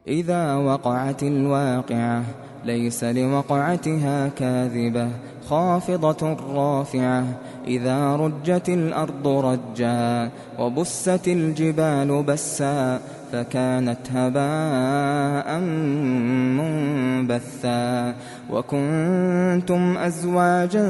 إذا وقعت الواقعة ليس لوقعتها كاذبة خافضة رافعة إذا رجت الأرض رجا وبست الجبال بسا فكانت هباء منبثا وكنتم أزواجا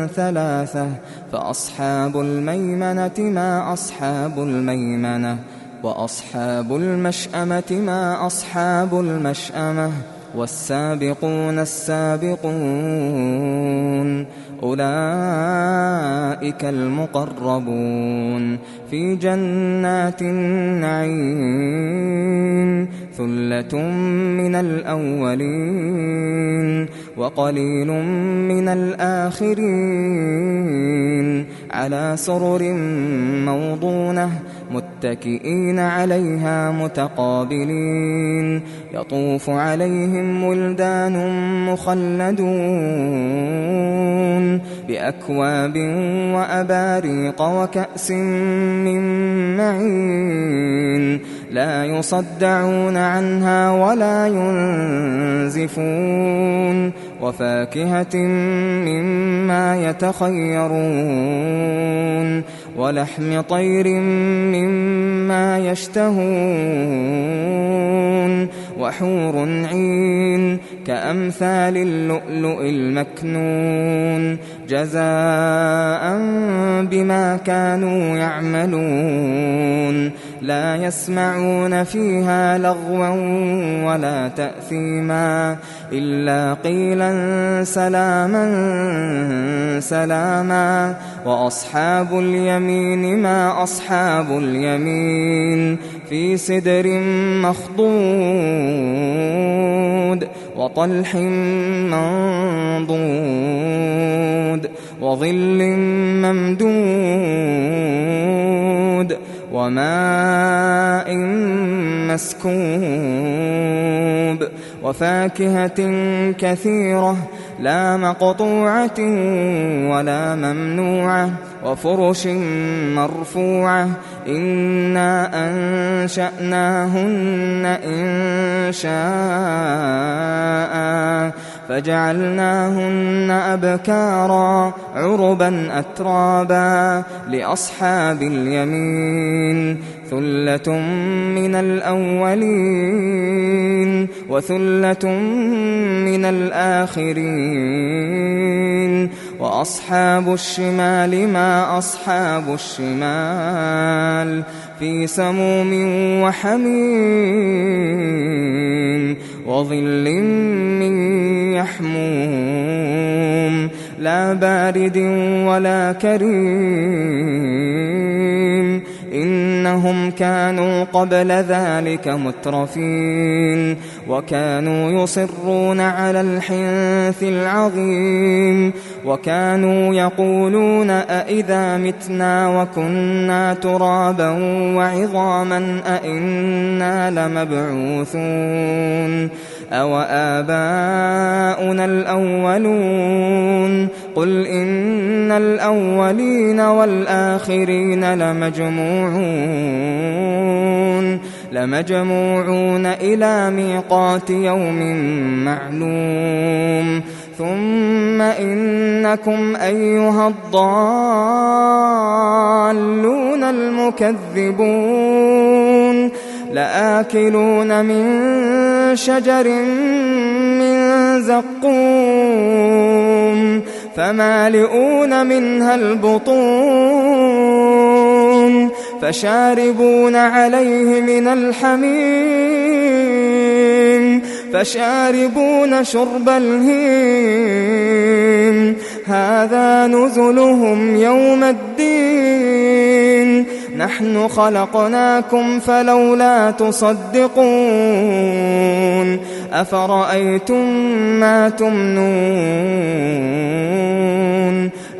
ثلاثة فأصحاب الميمنة ما أصحاب الميمنة وأصحاب المشأمة ما أصحاب المشأمة والسابقون السابقون أولئك المقربون في جنات النعيم ثلة من الأولين وقليل من الآخرين على سرر موضونة متكئين عليها متقابلين يطوف عليهم ولدان مخلدون بأكواب وأباريق وكأس من معين لا يصدعون عنها ولا ينزفون وفاكهة مما يتخيرون ولحم طير مما يشتهون وحور عين كأمثال اللؤلؤ المكنون جزاء بما كانوا يعملون لا يسمعون فيها لغوا ولا تأثيما إلا قيلا سلاما سلاما وأصحاب اليمين ما أصحاب اليمين في سدر مخضود وطلح منضود وظل ممدود وماء مسكوب وفاكهة كثيرة لا مقطوعة ولا ممنوعة وفرش مرفوعة إنا أنشأناهن إنشاء فجعلناهن أبكارا عربا أترابا لأصحاب اليمين ثلة من الأولين وثلة من الآخرين وأصحاب الشمال ما أصحاب الشمال في سموم وحميم وظل من يحموم لا بارد ولا كريم إنهم كانوا قبل ذلك مترفين وكانوا يصرون على الحنث العظيم وكانوا يقولون أئذا متنا وكنا ترابا وعظاما أئنا لمبعوثون أو آباؤنا الأولون قل إن الأولين والآخرين لمجموعون إلى ميقات يوم معلوم ثم إنكم أيها الضالون المكذبون لآكلون من شجر من زقوم فمالئون منها البطون فشاربون عليه من الحميم فشاربون شرب الهيم هذا نزلهم يوم الدين نحن خلقناكم فلولا تصدقون أفرأيتم ما تمنون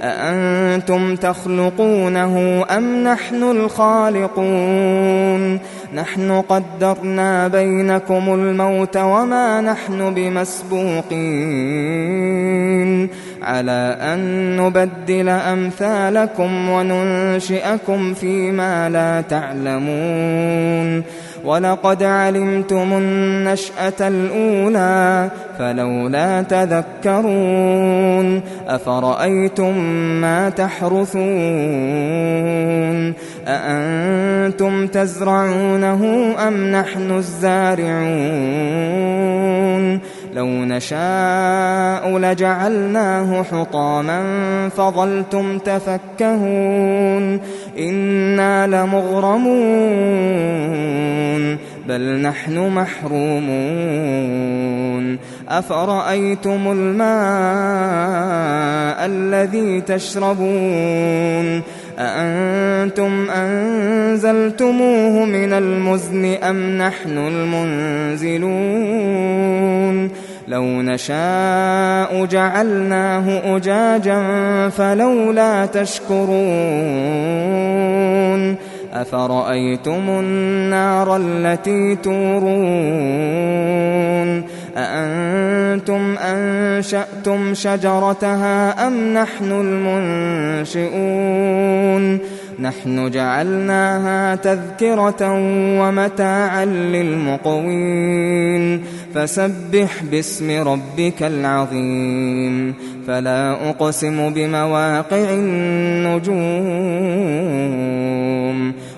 أأنتم تخلقونه أم نحن الخالقون نحن قدرنا بينكم الموت وما نحن بمسبوقين على أن نبدل أمثالكم وننشئكم فيما لا تعلمون ولقد علمتم النشأة الأولى فلولا تذكرون أفرأيتم ما تحرثون أأنتم تزرعونه أم نحن الزارعون لو نشاء لجعلناه حطاما فظلتم تفكهون إنا لمغرمون بل نحن محرومون أفرأيتم الماء الذي تشربون أأنتم أنزلتموه من المزن أم نحن المنزلون لو نشاء جعلناه أجاجا فلولا تشكرون أفرأيتم النار التي تورون أأنتم أنشأتم شجرتها أم نحن المنشئون نحن جعلناها تذكرة ومتاعا للمقوين فسبح باسم ربك العظيم فلا أقسم بمواقع النجوم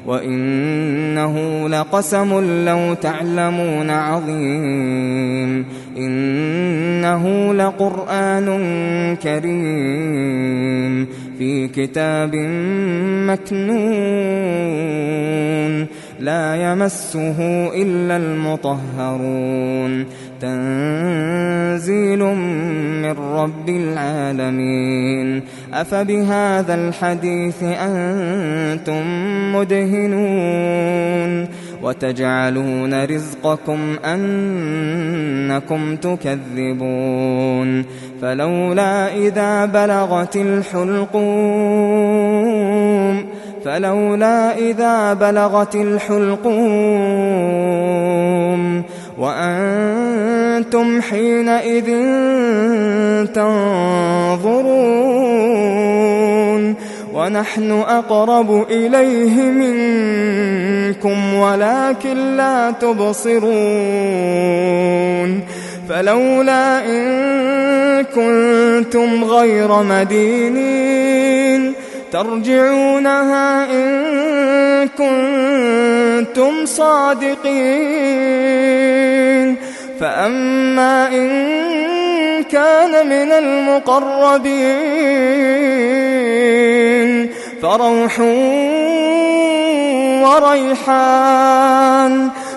وإنه لقسم لو تعلمون عظيم إنه لقرآن كريم في كتاب مكنون لا يمسه إلا المطهرون تنزيل من رب العالمين أفبهذا الحديث أنتم مدهنون وتجعلون رزقكم أنكم تكذبون فلولا إذا بلغت الحلقوم وأنتم حينئذ تنظرون ونحن أقرب إليه منكم ولكن لا تبصرون فلولا إن كنتم غير مدينين ترجعونها إن كنتم صادقين فأما إن كان من المقربين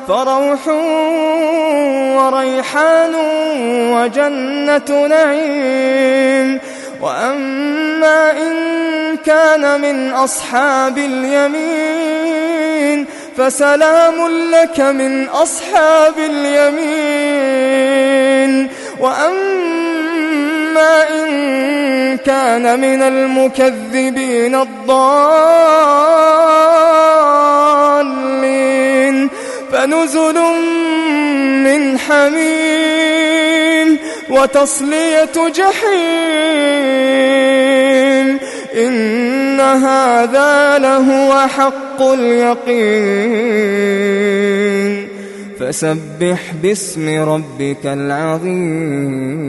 فروح وريحان وجنة نعيم وأما إن كان من أصحاب اليمين فسلام لك من أصحاب اليمين وأما إن كان من المكذبين الضالين فنزل من حميم وتصلية جحيم إن هذا لهو حق اليقين فسبح باسم ربك العظيم.